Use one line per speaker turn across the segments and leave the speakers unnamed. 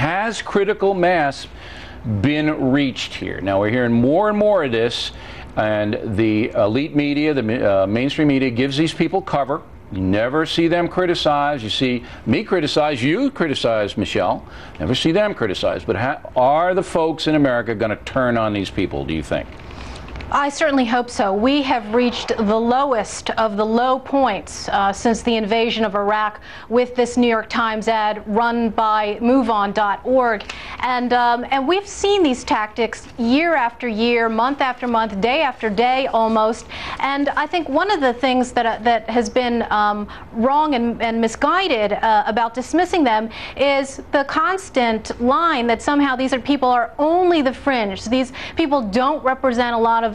has critical mass been reached here? Now, we're hearing more and more of this, and the elite media, the mainstream media, gives these people cover. You never see them criticized. You see me criticize, you criticize, Michelle. Never see them criticized. But are the folks in America going to turn on these people, do you think?
I certainly hope so. We have reached the lowest of the low points since the invasion of Iraq with this New York Times ad run by MoveOn.org. And we've seen these tactics year after year, month after month, day after day almost. And I think one of the things that has been wrong and misguided about dismissing them is the constant line that somehow these people are only the fringe. These people don't represent a lot of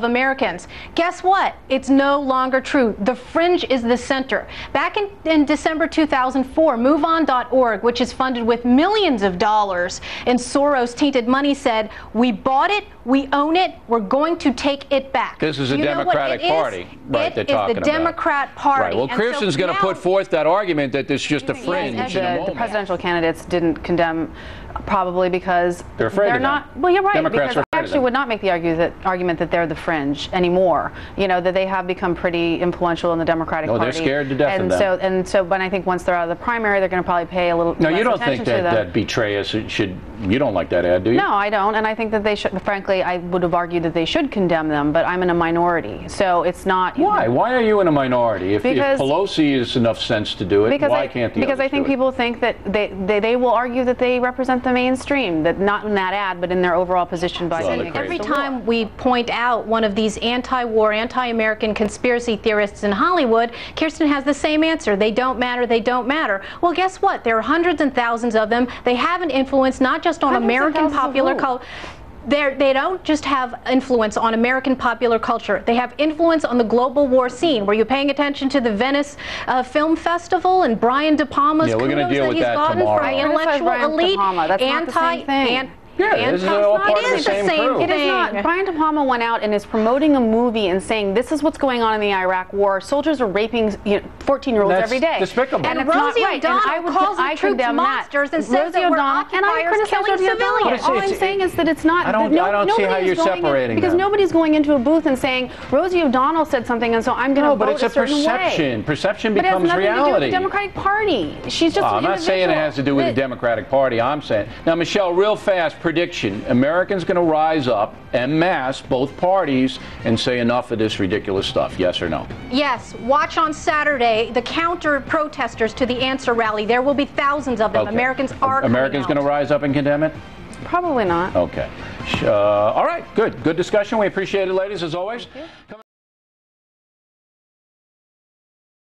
Americans. Guess what? It's no longer true. The fringe is the center. Back in December 2004, MoveOn.org, which is funded with millions of dollars in Soros-tainted money, said, we bought it, we own it, we're going to take it back.
This is a Democratic Party, right? They're talking about.
It is the Democrat Party.
Right. Well, Kirsten's going to put forth that argument that there's just a fringe.
The presidential candidates didn't condemn, probably because
they're afraid of
not.
them.
Well, you're right.
Democrats
because I actually would not make the argument that they're the fringe anymore. You know, that they have become pretty influential in the Democratic Party.
No, they're scared to death of them.
But I think once they're out of the primary, they're going to probably pay a little.
No, you don't think that betray us should. You don't like that ad, do you?
No, I don't, and I think that they should. Frankly, I would have argued that they should condemn them, but I'm in a minority, so it's not.
Why? Why are you in a minority? If Pelosi has enough sense to do it, why can't the
Because I think people think that they will argue that they represent the mainstream, that not in that ad, but in their overall position by saying
every time we point out one of these anti-war, anti-American conspiracy theorists in Hollywood, Kirsten has the same answer. They don't matter. They don't matter. Well, guess what? There are hundreds and thousands of them. They have an influence not just on American popular culture. They don't just have influence on American popular culture. They have influence on the global war scene. Were you paying attention to the Venice Film Festival and Brian De Palma's kudos that he's gotten from the intellectual elite?
Yeah, this is all part of the same crew.
It is not. Brian De Palma went out and is promoting a movie and saying this is what's going on in the Iraq War. Soldiers are raping 14-year-olds every day.
Despicable.
And Rosie O'Donnell calls the troops monsters and says that we're occupiers killing civilians.
All I'm saying is that it's not.
I don't see how you're separating
because nobody's going into a booth and saying Rosie O'Donnell said something and so I'm going to vote a certain way.
No, but it's a perception. Perception becomes reality.
But it has nothing to do with the Democratic Party. She's just an
I'm not saying it has to do with the Democratic Party. I'm saying now, Michelle, real fast prediction: Americans going to rise up en masse, both parties, and say enough of this ridiculous stuff. Yes or no?
Yes. Watch on Saturday the counter protesters to the answer rally. There will be thousands of them.
Okay.
Americans are.
Americans going to rise up and condemn it?
Probably not.
Okay. All right. Good. Good discussion. We appreciate it, ladies, as always.